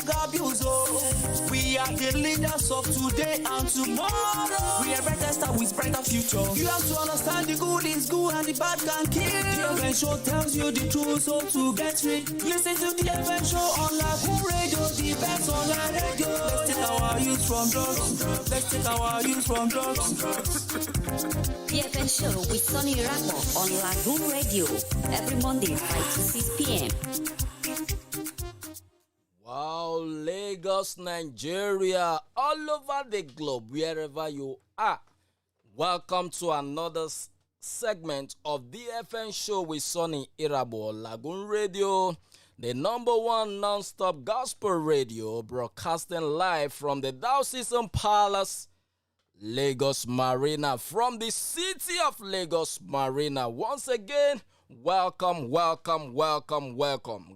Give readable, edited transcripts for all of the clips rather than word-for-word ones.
drug abuse. We are the leaders of today and tomorrow. We are brighter star with brighter future. You have to understand the good is good and the bad can kill. The event show tells you the truth, so to get rid. Listen to the event show on Lagoonradio, the best online radio. Let's take our youth from drugs. Let's take our youth from drugs. The event show with Sonny Ramo on Lagoonradio every Monday 5 to 6 p.m. Wow, Lagos, Nigeria, all over the globe, wherever you are. Welcome to another segment of the FN show with Sonny Irabo, Lagoonradio, the #1 non-stop gospel radio, broadcasting live from the Diocesan Palace, Lagos Marina, from the city of Lagos Marina. Once again, welcome.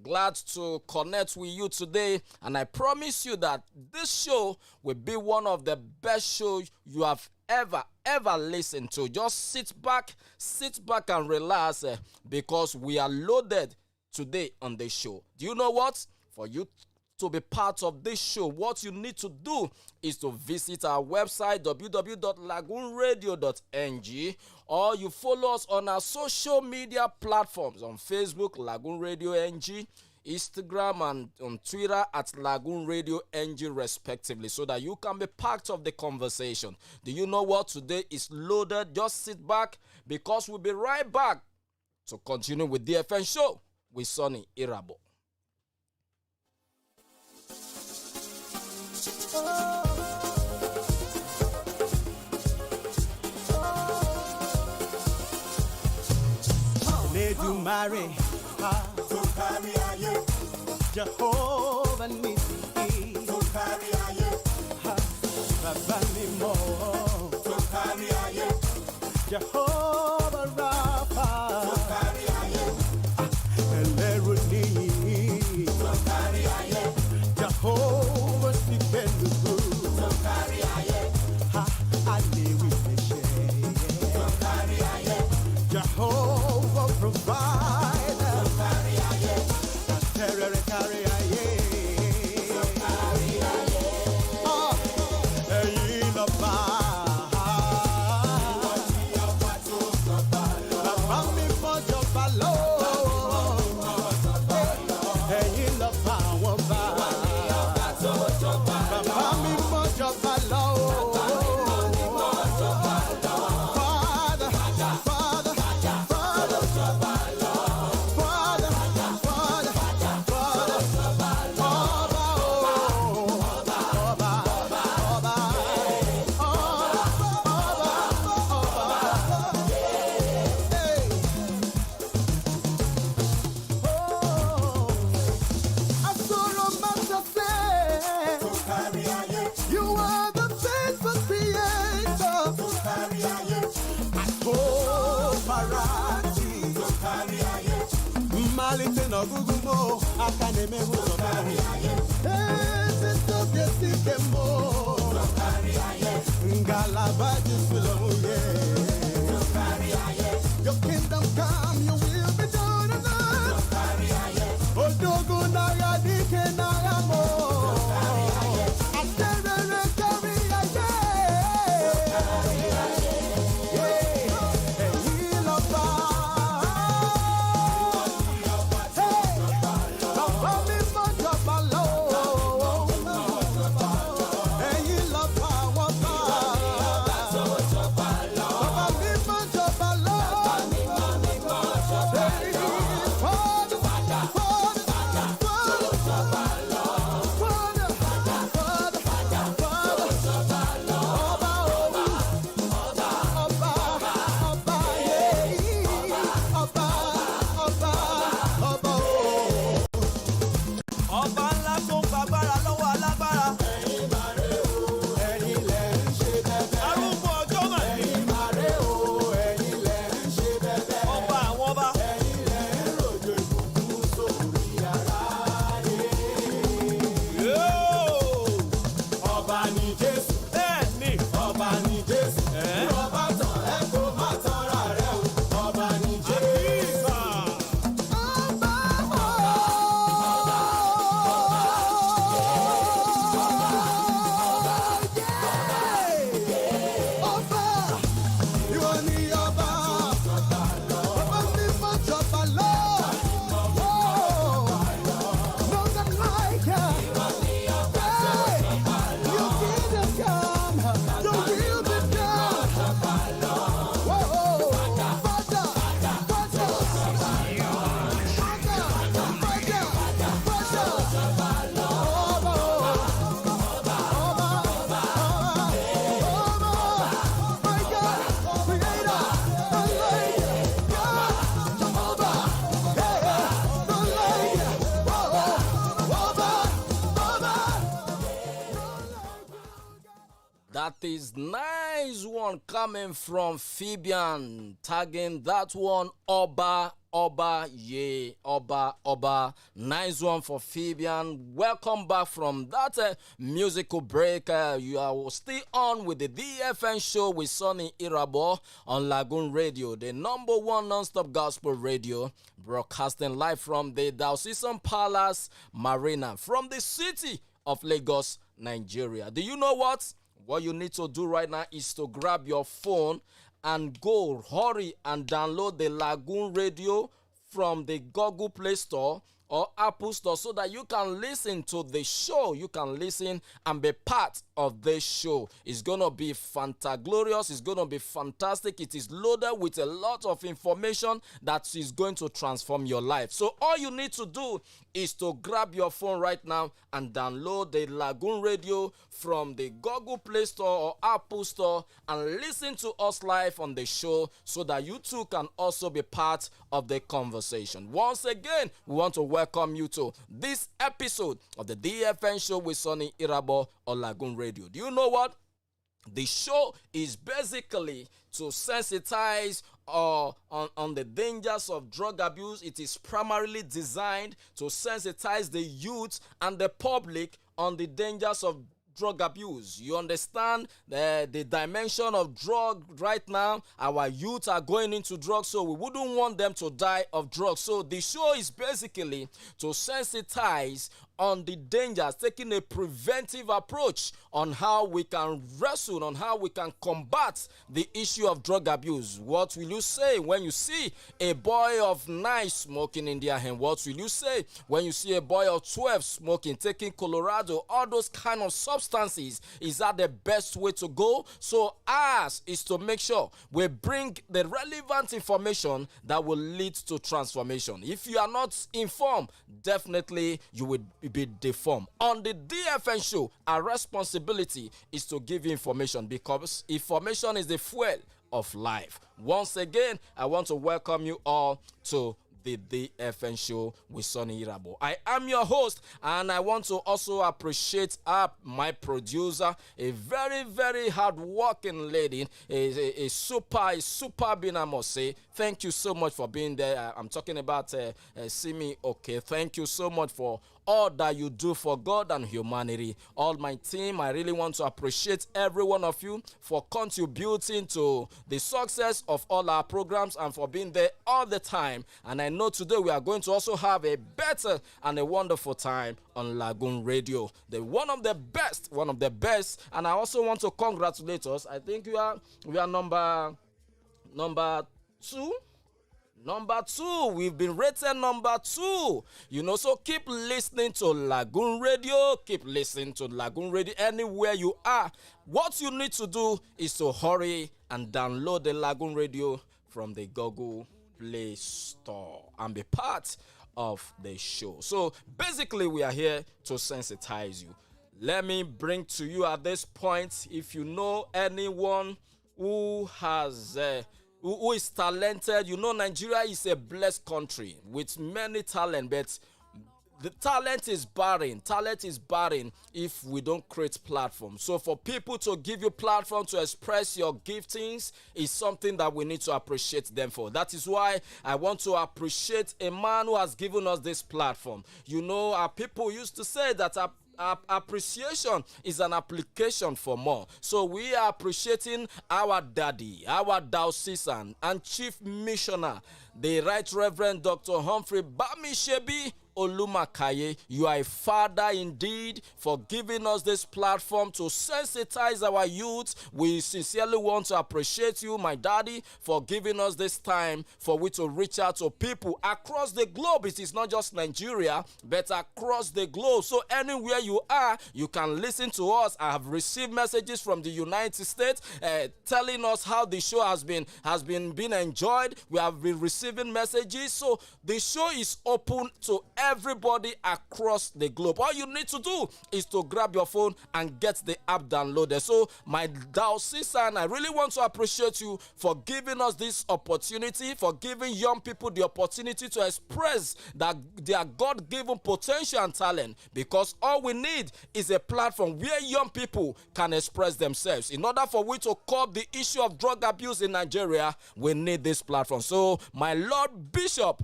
Glad to connect with you today, and I promise you that this show will be one of the best shows you have ever listened to. Just sit back and relax because we are loaded today on this show. Do you know what? For you to be part of this show, what you need to do is to visit our website www.lagoonradio.ng, or you follow us on our social media platforms on Facebook, Lagoon Radio NG, Instagram, and on Twitter at Lagoon Radio NG respectively, so that you can be part of the conversation. Do you know what? Today is loaded. Just sit back because we'll be right back to continue with the FN show with Sonny Irabo. Ledumare, to carry aye, Jehovah Nissi, to carry aye, Baba Mimo, to carry aye, Jehovah Rapha, to carry aye, Eleruni, to carry aye, Jehovah Sipenu, to carry aye, Ali with the shade, to carry aye, Jehovah provider, to carry aye, terror carry aye, to carry aye, oh, hey la ba, Mami for your balo, hey la ba one ba, Mami for your balo. Malite no gugumo akaneme huzo kari aye sisto biesi mo kari aye ngalaba jisulo ye kari aye your kingdom come your will be done on earth kari aye odogo naga dike naga mo kari aye atere kari aye kari aye That is nice one coming from Fabian, tagging that one Oba, yeah, Oba. Nice one for Fabian. Welcome back from that musical break. You are still on with the DFN show with Sonny Irabo on Lagoon Radio, the number one non-stop gospel radio, broadcasting live from the Diocesan Palace Marina from the city of Lagos, Nigeria. Do you know what? What you need to do right now is to grab your phone and go, hurry and download the Lagoon Radio from the Google Play Store or Apple Store so that you can listen to the show. You can listen and be part of this show. It's going to be fantaglorious. It's going to be fantastic. It is loaded with a lot of information that is going to transform your life. So all you need to do is to grab your phone right now and download the Lagoon Radio from the Google Play Store or Apple Store and listen to us live on the show so that you too can also be part of the conversation. Once again, we want to welcome you to this episode of the DFN show with Sonny Irabo on Lagoon Radio. Do you know what? The show is basically to sensitize on the dangers of drug abuse. It is primarily designed to sensitize the youth and the public on the dangers of drug abuse. You understand the dimension of drug right now. Our youth are going into drugs, so we wouldn't want them to die of drugs. So the show is basically to sensitize on the dangers, taking a preventive approach on how we can wrestle, on how we can combat the issue of drug abuse. What will you say when you see a boy of 9 smoking in their hand? What will you say when you see a boy of 12 smoking, taking Colorado, all those kind of substances? Is that the best way to go? So ours is to make sure we bring the relevant information that will lead to transformation. If you are not informed, definitely you will be deformed. On the DFN show, our responsibility is to give you information, because information is the fuel of life. Once again, I want to welcome you all to the DFN show with Sonny Irabo. I am your host, and I want to also appreciate my producer, a very, very hard-working lady, a super being, I must say. Thank you so much for being there. I'm talking about Simi. Okay, thank you so much for all that you do for God and humanity. All my team, I really want to appreciate every one of you for contributing to the success of all our programs and for being there all the time. And I know today we are going to also have a better and a wonderful time on Lagoon Radio, one of the best. And I also want to congratulate us. I think we are number 2. Number 2, we've been rated number 2. So keep listening to Lagoon Radio. Keep listening to Lagoon Radio anywhere you are. What you need to do is to hurry and download the Lagoon Radio from the Google Play Store and be part of the show. So basically, we are here to sensitize you. Let me bring to you at this point, if you know anyone who has who is talented. Nigeria is a blessed country with many talent, but the talent is barren. Talent is barren if we don't create platforms. So for people to give you platform to express your giftings is something that we need to appreciate them for. That is why I want to appreciate a man who has given us this platform. Our people used to say that appreciation is an application for more. So we are appreciating our daddy, our diocesan and chief missioner, the Right Reverend Dr. Humphrey Bamishebi Olumakaiye. You are a father indeed for giving us this platform to sensitize our youth. We sincerely want to appreciate you, my daddy, for giving us this time for we to reach out to people across the globe. It is not just Nigeria, but across the globe. So anywhere you are, you can listen to us. I have received messages from the United States telling us how the show has been enjoyed. We have been receiving messages. So the show is open to everybody across the globe. All you need to do is to grab your phone and get the app downloaded. So my diocesan, I really want to appreciate you for giving us this opportunity, for giving young people the opportunity to express that their God-given potential and talent, because all we need is a platform where young people can express themselves. In order for we to curb the issue of drug abuse in Nigeria, we need this platform. So my Lord Bishop,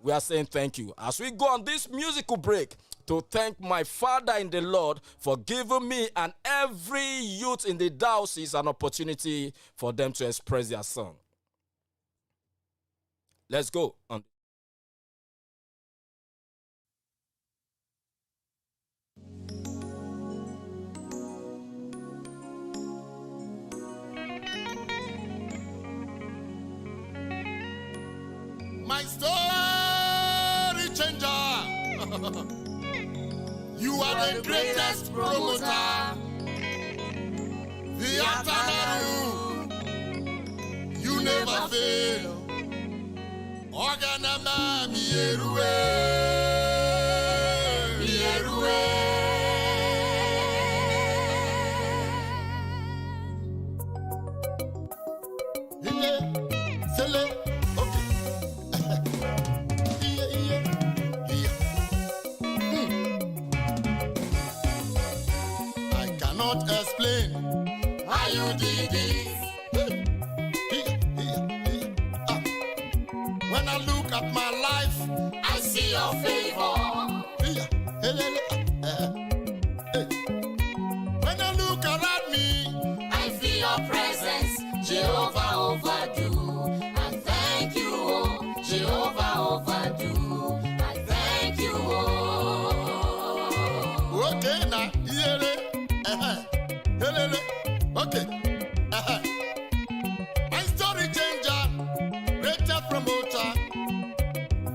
we are saying thank you as we go on this musical break to thank my Father in the Lord for giving me and every youth in the diocese an opportunity for them to express their song. Let's go on. My story changer. You are the greatest promoter. The Atanaru. You never fail. Organama mierue. Explain how you did this. When I look at my life, I see your favor. When I look around me, I feel your presence. Jehovah overdo. I thank you, oh. Jehovah overdo. I thank you, oh. Okay, now, okay. My story changer, greater promoter.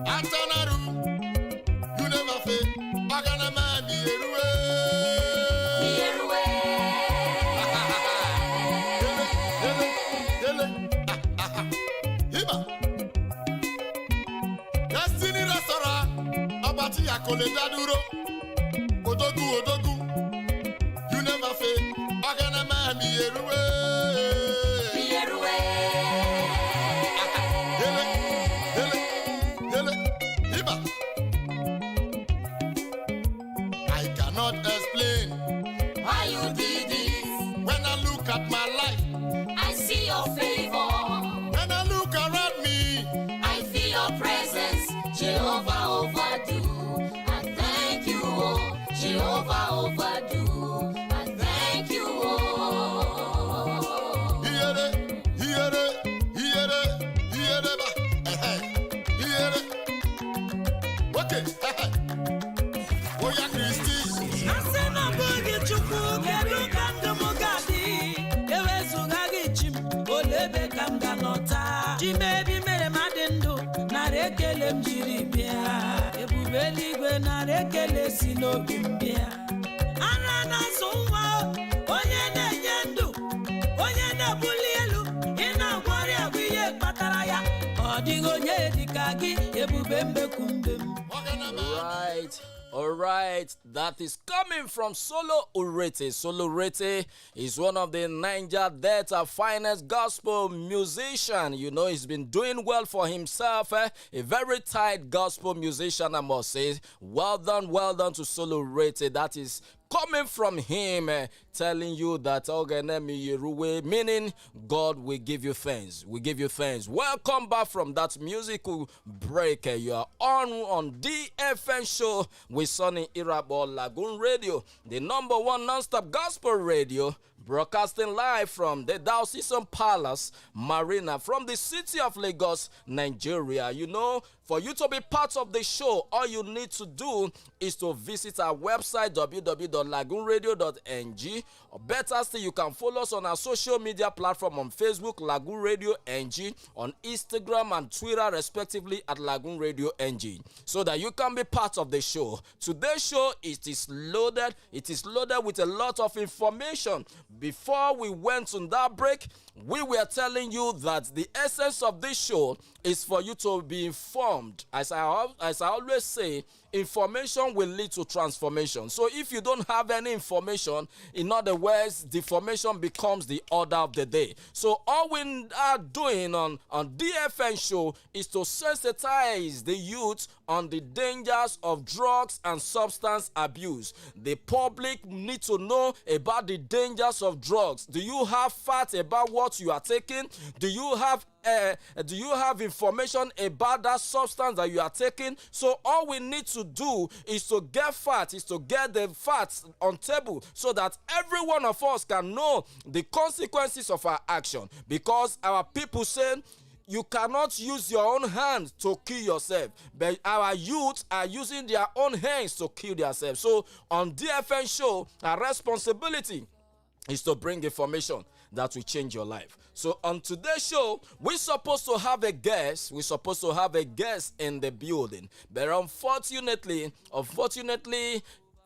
Atanaru, you never fail. Organama mierue. Hiba. Destiny restaurant. Abati yakole daduro. Odogu. You never fail. Organama mierue. I cannot explain how you did this. When I look at my life, I see your favor. When I look around me, I feel your presence. Jehovah overdo. I thank you, oh. Jehovah overdo. I thank you, oh. Hear it. Okay. Oh, yeah, Christy. Asena bogi chukwu kedu ka ndụ gadi ewezugaghi chim olebe ka m ga-anọta chimebi mere mmadụ ndụ nara ekele m jiri bịa ebube eluigwe nara ekele si n'obi m bịa ara na-azụ nwa onye na-enye ndụ onye na-ebuli elu ị na-agwọrị agwụ ihe kpatara ya ọ dịghị onye dịka gị ebube mbekwumbe m. All right, that is coming from Solo Urete. Solo Urete is one of the Niger Delta finest gospel musician. You know, he's been doing well for himself. A very tight gospel musician, I must say. Well done to Solo Urete. That is coming from him, telling you that meaning God will give you thanks. We give you thanks. Welcome back from that musical break. You are on DFN show with Sonny Irabo Lagoon Radio, the #1 non-stop gospel radio, broadcasting live from the Diocese Palace Marina from the city of Lagos, Nigeria. You know, for you to be part of the show, all you need to do is to visit our website www.lagoonradio.ng, or better still, you can follow us on our social media platform on Facebook, Lagoon Radio NG, on Instagram and Twitter respectively at Lagoon Radio NG, so that you can be part of the show. Today's show is loaded with a lot of information. Before we went on that break, we were telling you that the essence of this show is for you to be informed. As I always say, information will lead to transformation. So if you don't have any information, in other words, deformation becomes the order of the day. So all we are doing on DFN show is to sensitize the youth on the dangers of drugs and substance abuse. The public need to know about the dangers of drugs. Do you have facts about what you are taking? Do you have information about that substance that you are taking? So all we need to do is to get facts, is to get the facts on table so that every one of us can know the consequences of our action. Because our people say you cannot use your own hands to kill yourself, but our youth are using their own hands to kill themselves. So on DFN show, our responsibility is to bring information that will change your life. So on today's show, we're supposed to have a guest. We're supposed to have a guest in the building. But unfortunately,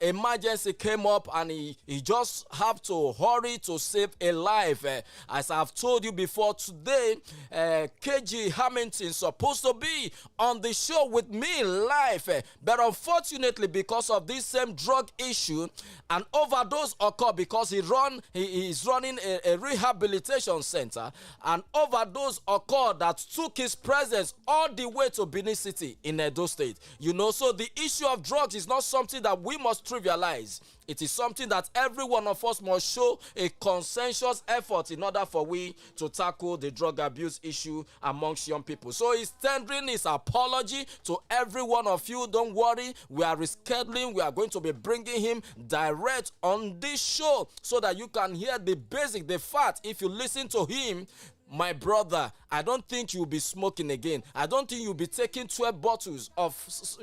emergency came up and he just have to hurry to save a life. As I've told you before, today KG Hamilton is supposed to be on the show with me live, but unfortunately, because of this same drug issue, an overdose occurred because he is running a rehabilitation center. An overdose occurred that took his presence all the way to Benin City in Edo State. So the issue of drugs is not something that we must trivialize. It is something that every one of us must show a consensus effort in order for we to tackle the drug abuse issue amongst young people. So he's tendering his apology to every one of you. Don't worry, we are rescheduling. We are going to be bringing him direct on this show so that you can hear the basic, the fact. If you listen to him, my brother, I don't think you'll be smoking again. I don't think you'll be taking 12 bottles of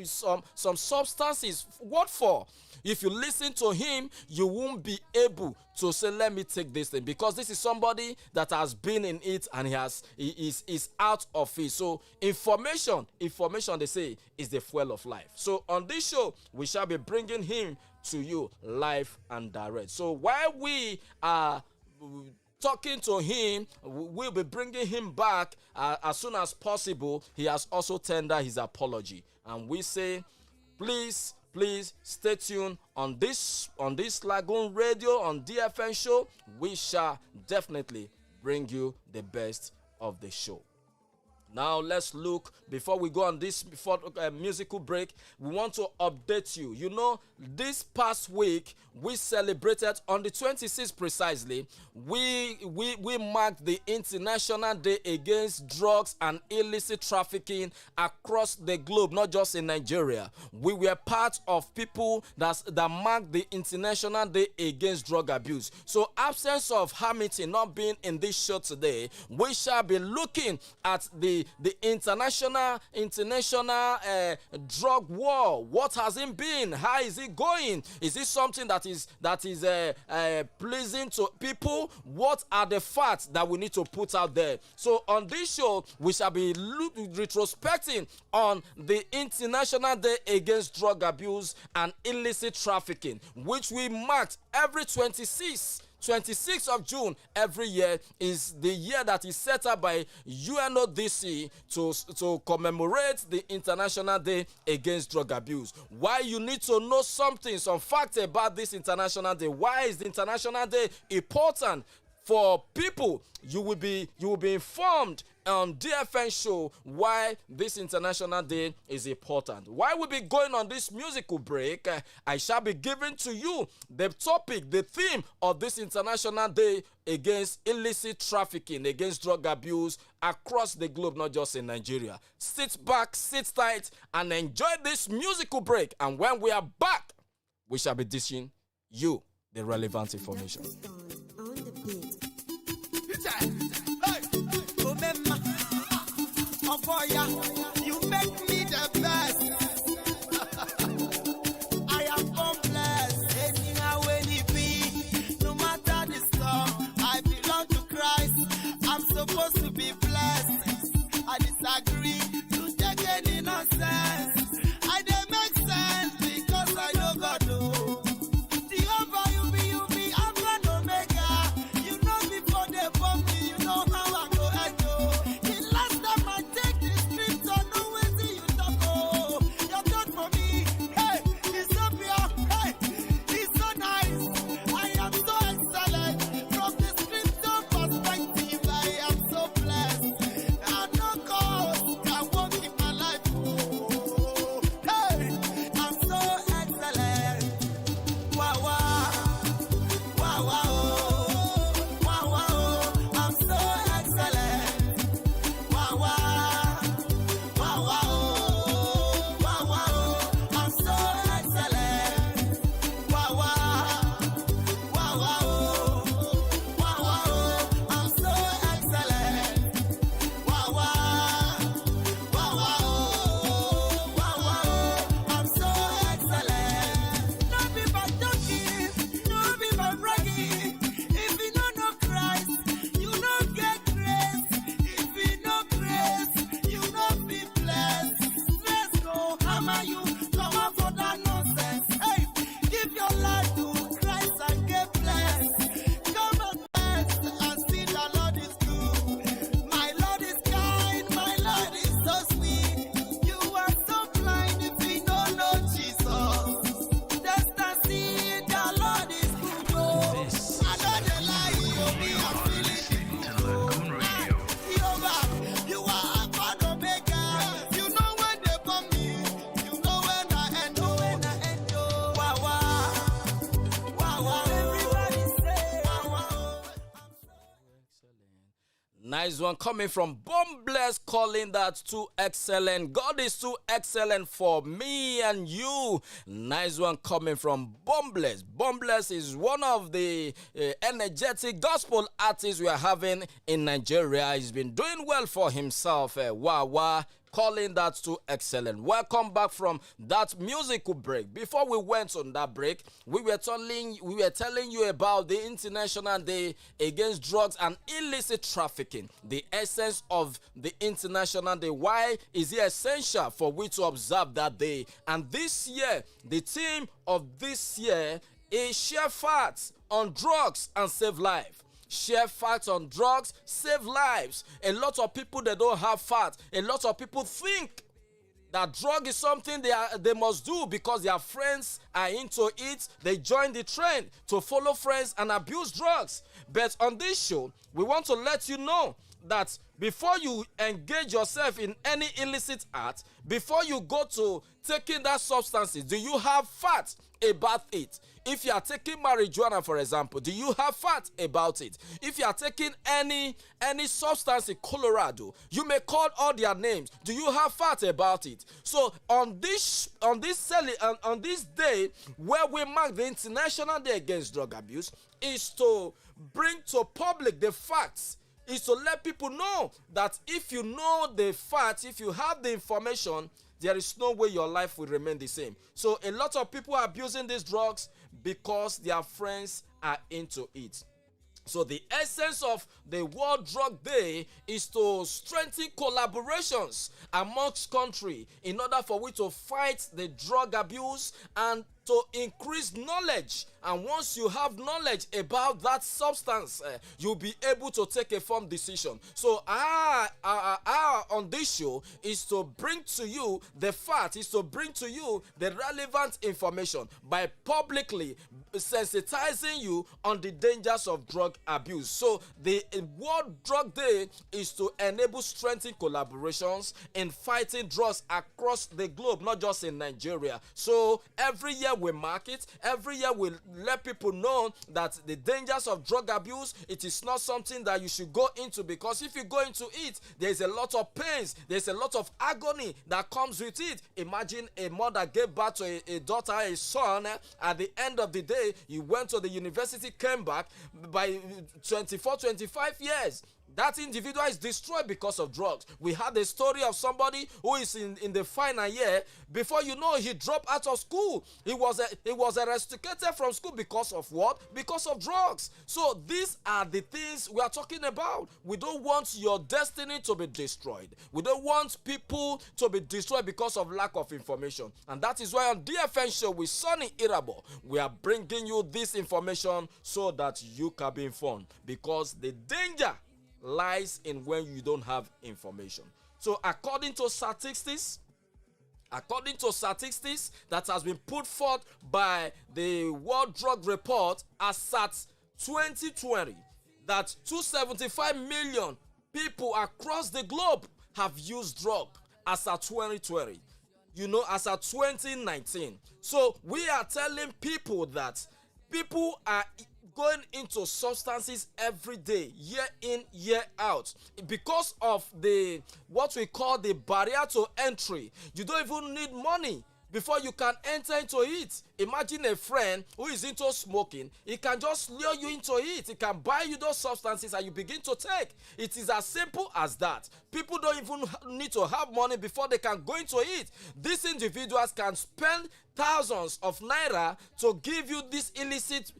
some substances. What for? If you listen to him, you won't be able to say, let me take this thing, because this is somebody that has been in it and he is out of it. So information, they say, is the fuel of life. So on this show, we shall be bringing him to you live and direct. So while we are talking to him, we'll be bringing him back as soon as possible. He has also tendered his apology, and we say, please stay tuned on this Lagoon Radio, on DFN show. We shall definitely bring you the best of the show. Now let's look, before we go on this musical break, we want to update you. This past week we celebrated on the 26th precisely. We marked the International Day Against Drugs and Illicit Trafficking across the globe, not just in Nigeria. We were part of people that marked the International Day Against Drug Abuse. So, absence of Hamilton not being in this show today, we shall be looking at the international drug war. What has it been? How is it going? Is it something that is pleasing to people? What are the facts that we need to put out there? So on this show, we shall be retrospecting on the International Day Against Drug Abuse and Illicit Trafficking, which we marked every 26th of June every year. Is the year that is set up by UNODC to commemorate the International Day Against Drug Abuse. Why you need to know some facts about this International Day. Why is the International Day important for people? You will be informed on DFN show why this International Day is important. While we'll be going on this musical break, I shall be giving to you the topic, the theme of this International Day Against Illicit Trafficking, against drug abuse across the globe, not just in Nigeria. Sit back, sit tight, and enjoy this musical break. And when we are back, we shall be dishing you the relevant information. Oh boy, you make me the best. I am blessed. Anyhow when it be, no matter the storm, I belong to Christ. I'm supposed to be blessed. I disagree to take any nonsense. I don't make sense because I know God knows. Jehovah, you be Alpha and Omega. You know before they bomb me, you know how I go echo. The last time I take the streets on Nice one coming from Bombless, calling that too excellent. God is too excellent for me and you. Nice one coming from Bombless. Bombless is one of the energetic gospel artists we are having in Nigeria. He's been doing well for himself. Calling that too excellent. Welcome back from that musical break. Before we went on that break, we were telling you about the International Day Against Drugs and Illicit Trafficking. The essence of the International Day. Why is it essential for we to observe that day? And this year, the theme of this year is share facts on drugs and save life. Share facts on drugs, save lives. A lot of people, they don't have facts. A lot of people think that drug is something they must do because their friends are into it. They join the trend to follow friends and abuse drugs. But on this show, we want to let you know that before you engage yourself in any illicit act, before you go to taking that substances, do you have facts about it? If you are taking marijuana, for example, do you have facts about it? If you are taking any substance in Colorado, you may call all their names. Do you have facts about it? So on this day where we mark the International Day Against Drug Abuse, is to bring to public the facts. Is to let people know that if you know the facts, if you have the information, there is no way your life will remain the same. So a lot of people are abusing these drugs because their friends are into it. So the essence of the World Drug Day is to strengthen collaborations amongst countries in order for we to fight the drug abuse and to increase knowledge. And once you have knowledge about that substance, you'll be able to take a firm decision. So on this show is to bring to you the fact, is to bring to you the relevant information by publicly sensitizing you on the dangers of drug abuse. So the World Drug Day is to enable strengthened collaborations in fighting drugs across the globe, not just in Nigeria. So every year we mark it, every year we let people know that the dangers of drug abuse, it is not something that you should go into, because if you go into it, there's a lot of pains, there's a lot of agony that comes with it. Imagine a mother gave birth to a daughter, a son, at the end of the day, you went to the university, came back, by 24, 25 years. That individual is destroyed because of drugs. We had a story of somebody who is in the final year. Before you know, he dropped out of school. He was eradicated from school because of what? Because of drugs. So these are the things we are talking about. We don't want your destiny to be destroyed. We don't want people to be destroyed because of lack of information. And that is why on DFN Show with Sonny Irabo, we are bringing you this information so that you can be informed. Because the danger lies in when you don't have information. So according to statistics that has been put forth by the World Drug Report as at 2020, that 275 million people across the globe have used drug as at 2020, as at 2019. So we are telling people that people are going into substances every day, year in, year out, because of what we call the barrier to entry. You don't even need money before you can enter into it. Imagine a friend who is into smoking. He can just lure you into it. He can buy you those substances and you begin to take. It is as simple as that. People don't even need to have money before they can go into it. These individuals can spend thousands of naira to give you these illicit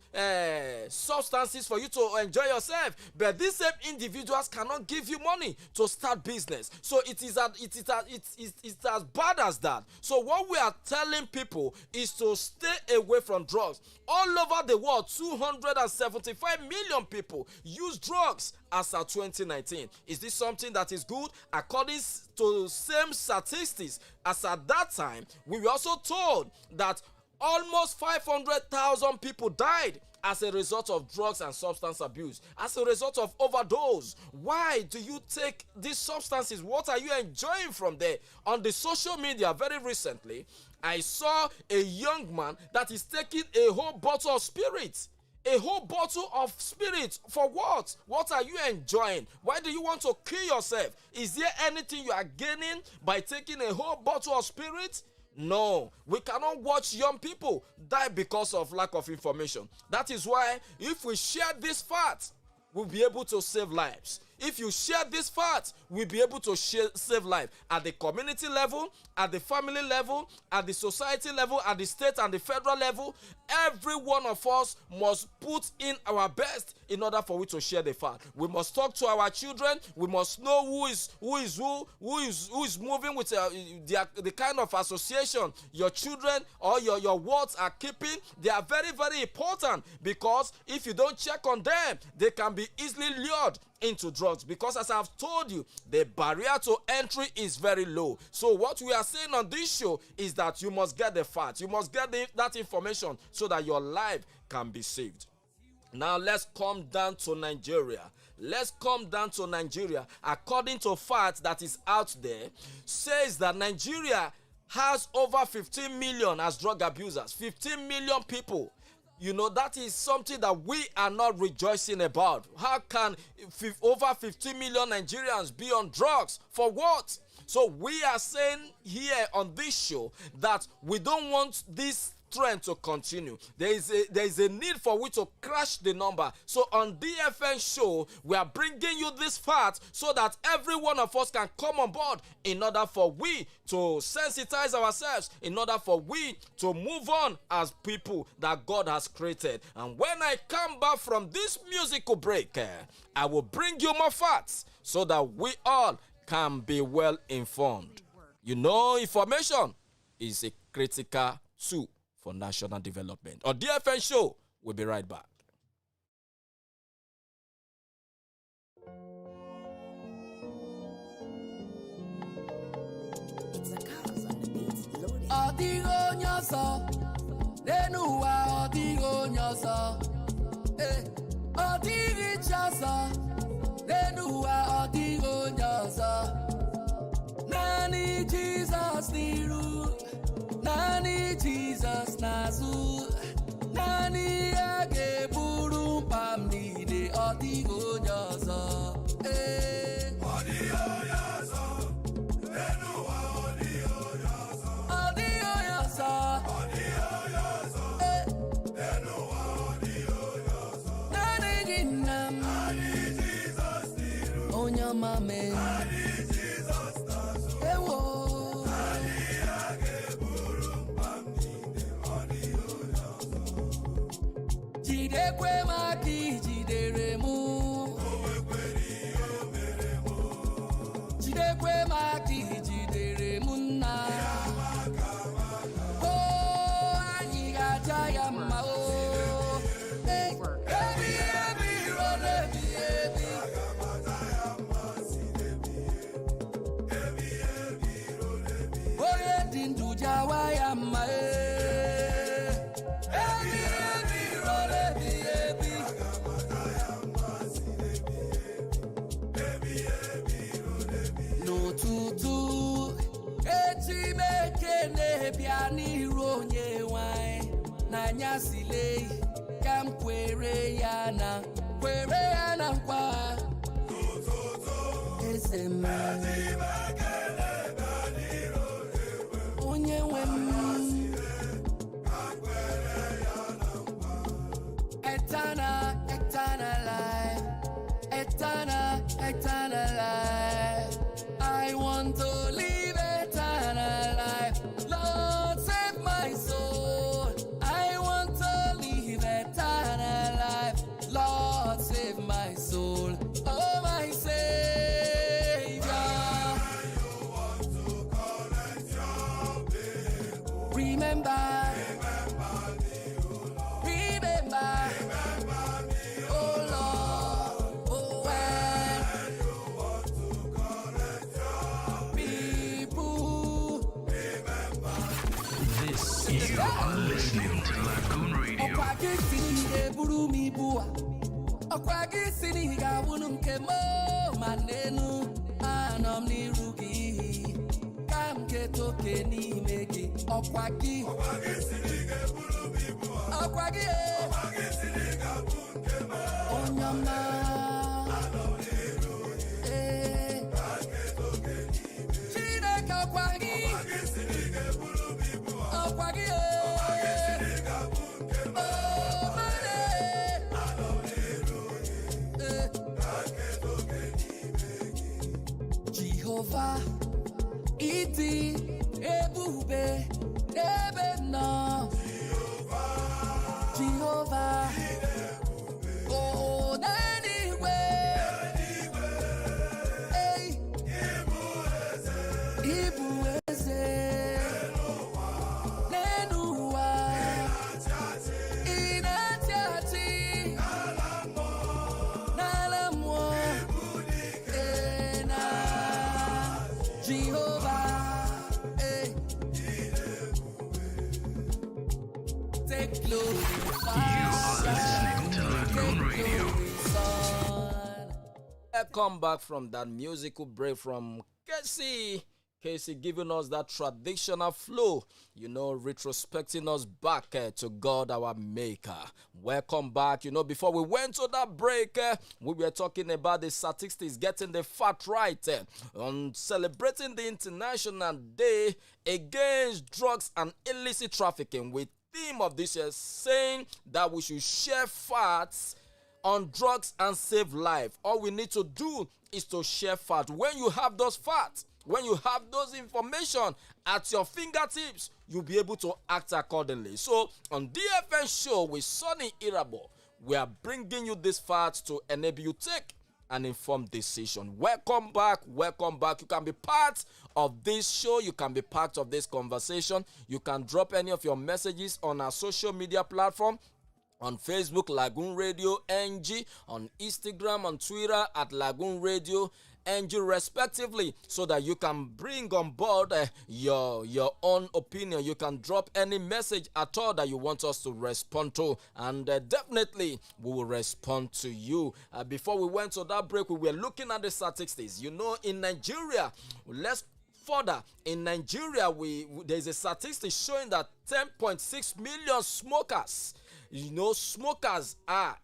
substances for you to enjoy yourself, but these same individuals cannot give you money to start business. So it is as bad as that. So what we are telling people is to stay away from drugs. All over the world, 275 million people use drugs as of 2019. Is this something that is good? According to same statistics, as at that time, we were also told that almost 500,000 people died as a result of drugs and substance abuse, as a result of overdose. Why do you take these substances? What are you enjoying from there? On the social media very recently, I saw a young man that is taking a whole bottle of spirit. A a whole bottle of spirit. For what? What are you enjoying? Why do you want to kill yourself? Is there anything you are gaining by taking a whole bottle of spirit? No, we cannot watch young people die because of lack of information. That is why if we share this fact, we'll be able to save lives. If you share this fact, we'll be able to save lives at the community level, at the family level, at the society level, at the state and the federal level. Every one of us must put in our best in order for we to share the fact. We must talk to our children. We must know who is moving with the kind of association your children or your wards are keeping. They are very, very important, because if you don't check on them, they can be easily lured into drugs, because as I've told you, the barrier to entry is very low. So what we are saying on this show is that you must get the facts, you must get that information so that your life can be saved. Now let's come down to Nigeria. Let's come down to Nigeria. According to facts that is out there, says that Nigeria has over 15 million as drug abusers. 15 million people. You know, that is something that we are not rejoicing about. How can over 50 million Nigerians be on drugs? For what? So we are saying here on this show that we don't want this trend to continue. There is a need for we to crash the number. So on DFN show, we are bringing you this fact so that every one of us can come on board in order for we to sensitize ourselves, in order for we to move on as people that God has created. And when I come back from this musical break, I will bring you more facts so that we all can be well informed. You know, information is a critical tool for national development. On DFN show, we'll be right back. It's a cause on the beat loaded. Odigo nyoso, denuwa odigo nyoso, odigi choso, denuwa odigo nyoso. Nani Jesus niru. Nani Jesus nazu, nani age buru pamni de odigo nyoso. Odigo nyoso, enuwa odigo nyoso. Odigo nyoso, odigo nyoso, enuwa odigo nyoso. Nani ginam, nani Jesus niru. Onyamame, nani Jesus nazu. Ewo. Jidekwe maki jidere mu. Jidekwe maki jidere mu na. Oh, anyị ga-aja ya mma o. Ebi rọrọ ebi. Onye dị ndụ jawa ya mma bịa n'iru onye nwanyị n'anya sile ka m kwere ya na nkwa eze m onye nwe m eternal life, eternal life. I want to live eternal life. Lord, save my soul. I want to live eternal life. Lord, save my soul. Oh, my Savior. You want to collect your people. Remember me, oh Lord. Oh, when you want to collect your people. This you are listening to Lagoon Radio. Okwagi sini ga wunu nke mo manenu anom ni rugi kam ke toke ni megi okwagi sini ga buru mi bua okwagi sini ga Jehova iti ebube ebe no Jehova oh anyway hey ibu eze nenuwa inatiati nalamwo ena Jehovah hey take glory. You are listening to Lagoon Radio. Welcome back from that musical break from Casey. Casey giving us that traditional flow, retrospecting us back to God, our Maker. Welcome back. Before we went to that break, we were talking about the statistics, getting the fact right on celebrating the International Day Against Drugs and Illicit Trafficking, with theme of this year saying that we should share facts on drugs and save life. All we need to do is to share facts. When you have those facts, when you have those information at your fingertips, you'll be able to act accordingly. So on DFN show with Sonny Irabo, we are bringing you these facts to enable you take an informed decision. Welcome back. Welcome back. You can be part of this show. You can be part of this conversation. You can drop any of your messages on our social media platform. On Facebook, Lagoon Radio NG. On Instagram and Twitter at Lagoon Radio NG, respectively, so that you can bring on board your own opinion. You can drop any message at all that you want us to respond to, and definitely we will respond to you. Before we went to that break, we were looking at the statistics. In Nigeria, let's further. In Nigeria, there's a statistic showing that 10.6 million smokers. Smokers are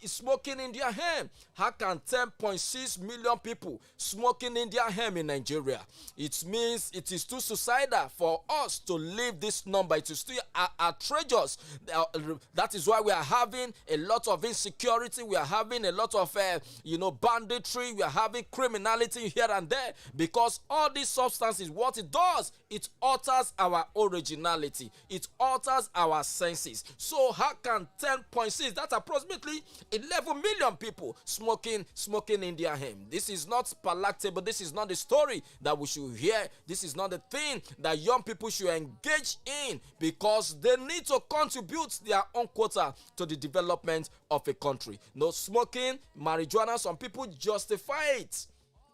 smoking in their home. How can 10.6 million people smoking in their home in Nigeria? It means it is too suicidal for us to leave this number. It is still outrageous. That is why we are having a lot of insecurity. We are having a lot of banditry. We are having criminality here and there, because all these substances, what it does, it alters our originality. It alters our senses. So how can 10.6, that's approximately 11 million people smoking in their home? This is not palatable. This is not the story that we should hear. This is not the thing that young people should engage in, because they need to contribute their own quota to the development of a country. No smoking, marijuana, some people justify it.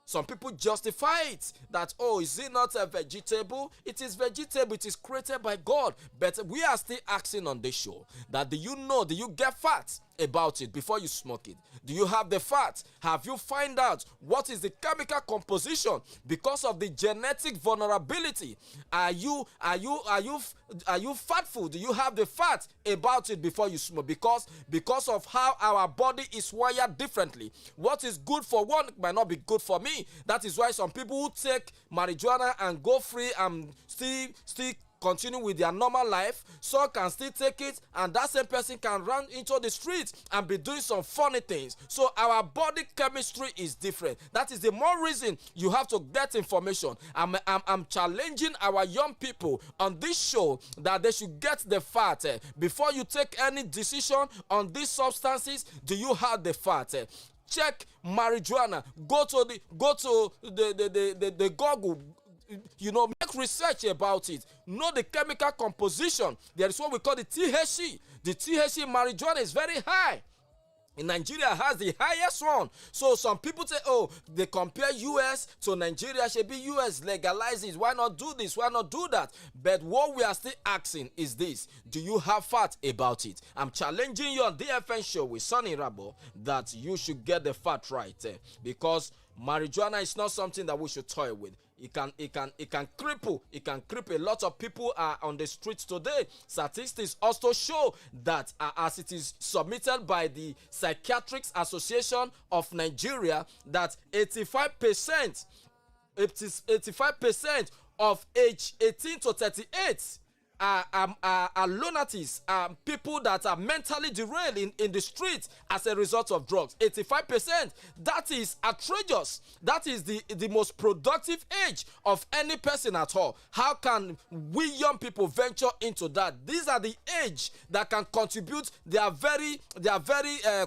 Some people justify it that, is it not a vegetable? It is vegetable. It is created by God. But we are still asking on this show that do you get facts about it before you smoke it? Do you have the facts? Have you find out what is the chemical composition because of the genetic vulnerability? Are you fatful? Do you have the facts about it before you smoke? Because of how our body is wired differently. What is good for one might not be good for me. That is why some people who take marijuana and go free and still continue with their normal life, so can still take it, and that same person can run into the streets and be doing some funny things. So our body chemistry is different. That is the more reason you have to get information. I'm challenging our young people on this show that they should get the fact before you take any decision on these substances. Do you have the fact? Check marijuana. Go to the Google. Make research about it. Know the chemical composition. There is what we call the THC. The THC in marijuana is very high. In Nigeria has the highest one. So some people say, they compare US to Nigeria. Should be US legalizes. Why not do this? Why not do that? But what we are still asking is this: do you have fact about it? I'm challenging you on DFN show with Sonny Rabo that you should get the fact right, because marijuana is not something that we should toy with. It can cripple. It can cripple. A lot of people are on the streets today. Statistics also show that as it is submitted by the Psychiatric Association of Nigeria, that 85% of age 18 to 38 are lunatics, people that are mentally derailed in the streets as a result of drugs. 85%. That is outrageous. That is the most productive age of any person at all. How can we young people venture into that? These are the age that can contribute their very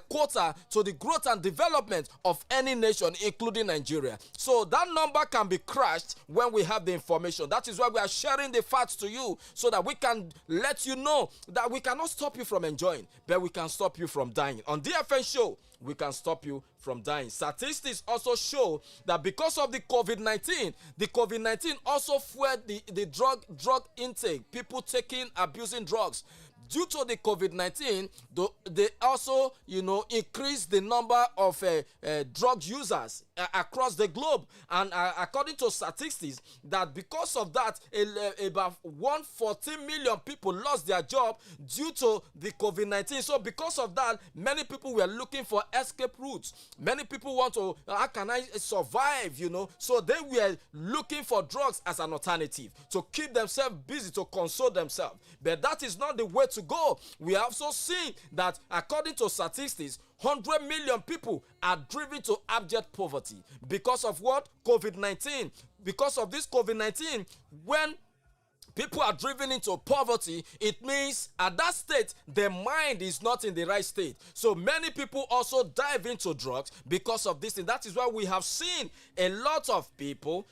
quota to the growth and development of any nation, including Nigeria. So that number can be crushed when we have the information. That is why we are sharing the facts to you, so that we can let you know that we cannot stop you from enjoying, but we can stop you from dying. On DFN show, we can stop you from dying. Statistics also show that because of the COVID-19 also fueled the drug intake, people abusing drugs. Due to the COVID-19, they also, increased the number of drug users across the globe. And according to statistics, that because of that, about 140 million people lost their job due to the COVID-19. So because of that, many people were looking for escape routes. Many people want to, how can I survive, So they were looking for drugs as an alternative to keep themselves busy, to console themselves. But that is not the way to go. We have also seen that according to statistics, 100 million people are driven to abject poverty because of what? COVID-19. Because of this COVID-19, when people are driven into poverty, it means at that state, their mind is not in the right state. So many people also dive into drugs because of this. And that is why we have seen a lot of people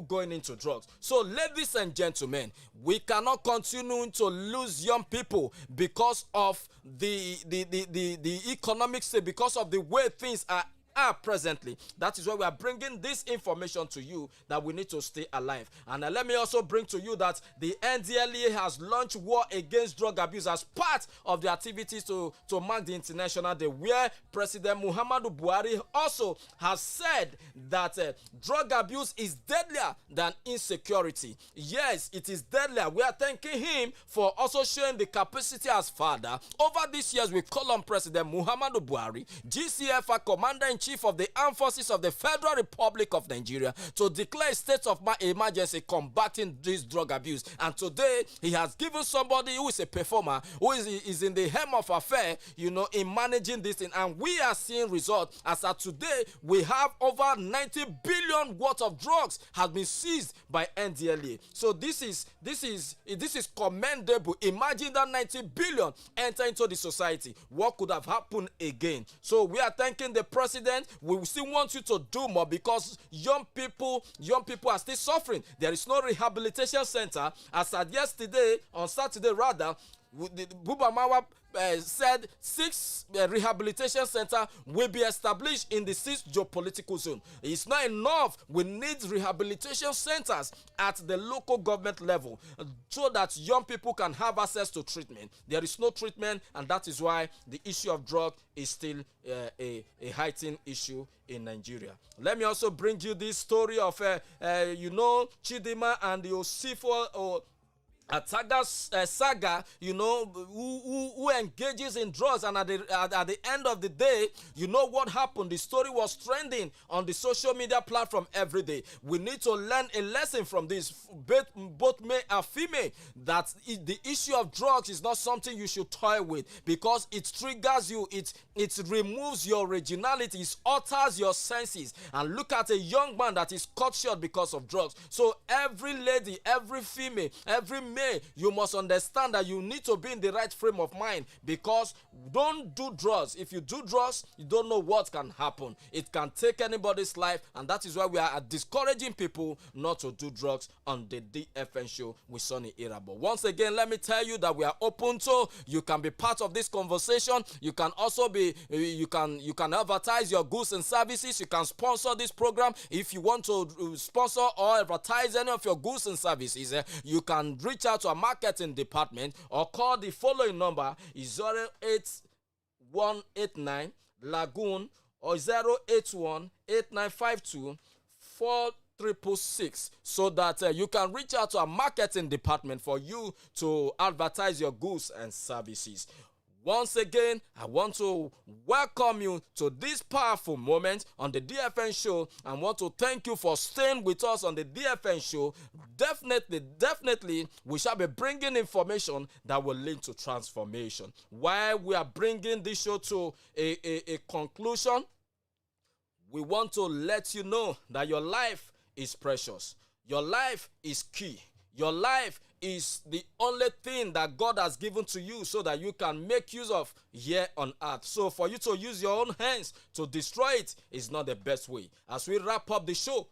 going into drugs. So ladies and gentlemen, we cannot continue to lose young people because of the economic state, because of the way things are presently. That is why we are bringing this information to you, that we need to stay alive. And let me also bring to you that the NDLEA has launched war against drug abuse as part of the activities to mark the International Day, where President Muhammadu Buhari also has said that drug abuse is deadlier than insecurity. Yes, it is deadlier. We are thanking him for also showing the capacity as father. Over these years, we call on President Muhammadu Buhari, GCFR Commander-in-Chief of the Armed Forces of the Federal Republic of Nigeria, to declare a state of emergency combating this drug abuse. And today, he has given somebody who is a performer, who is in the helm of affair, in managing this thing. And we are seeing results. As of today, we have over 90 billion worth of drugs has been seized by NDLEA. So this is commendable. Imagine that 90 billion enter into the society. What could have happened again? So we are thanking the president. We still want you to do more, because young people are still suffering. There is no rehabilitation center. As at yesterday, on Saturday rather, Bubamawa said 6 rehabilitation centers will be established in the 6th geopolitical zone. It's not enough. We need rehabilitation centers at the local government level so that young people can have access to treatment. There is no treatment, and that is why the issue of drug is still a heightened issue in Nigeria. Let me also bring you this story of Chidima and the Osifo saga, who engages in drugs, and at the end of the day, what happened? The story was trending on the social media platform every day. We need to learn a lesson from this, both male and female, that the issue of drugs is not something you should toy with, because it triggers you, it removes your originality, it alters your senses. And look at a young man that is cut short because of drugs. So every lady, every female, every male, you must understand that you need to be in the right frame of mind, because don't do drugs. If you do drugs, you don't know what can happen. It can take anybody's life, and that is why we are discouraging people not to do drugs on the DFN show with Sonny Irabo. Once again, let me tell you that we are open to, you can be part of this conversation. You can also be, you can advertise your goods and services. You can sponsor this program. If you want to sponsor or advertise any of your goods and services, you can reach out to our marketing department or call the following number: 08189 Lagoon or 0818952 4666, so that you can reach out to our marketing department for you to advertise your goods and services. Once again, I want to welcome you to this powerful moment on the DFN show. I want to thank you for staying with us on the DFN show definitely, we shall be bringing information that will lead to transformation. While we are bringing this show to a conclusion, we want to let you know that your life is precious. Your life is key. Your life is the only thing that God has given to you so that you can make use of here on earth. So for you to use your own hands to destroy it is not the best way. As we wrap up the show,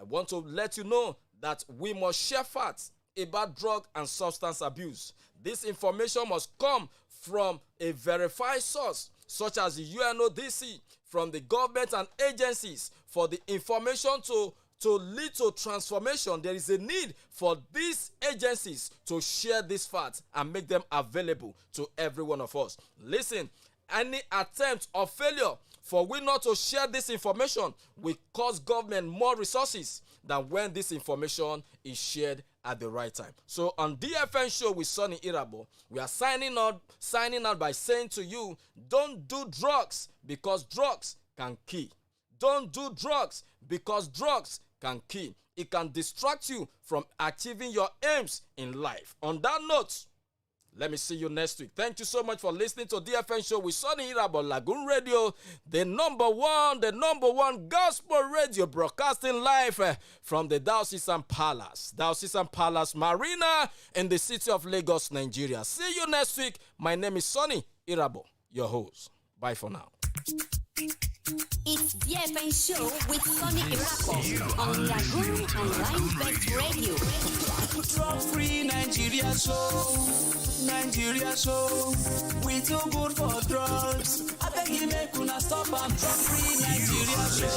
I want to let you know that we must share facts about drug and substance abuse. This information must come from a verified source, such as the UNODC, from the government and agencies. For the information to lead to transformation, there is a need for these agencies to share these facts and make them available to every one of us. Listen, any attempt or failure for we not to share this information will cost government more resources than when this information is shared at the right time. So on DFN show with Sonny Irabo, we are signing out by saying to you, don't do drugs because drugs can kill. Don't do drugs because drugs can kill. It can distract you from achieving your aims in life. On that note, let me see you next week. Thank you so much for listening to DFN show with Sonny Irabo, Lagoon Radio, the number one gospel radio broadcasting live from the Diocesan Palace Marina in the city of Lagos, Nigeria. See you next week. My name is Sonny Irabo, your host. Bye for now. It's the DFN show with Sonny Irabo on Lagoon Online-based radio. Drug-free Nigeria show. We too good for drugs. I beg you make una stop am. Drug-free Nigeria show.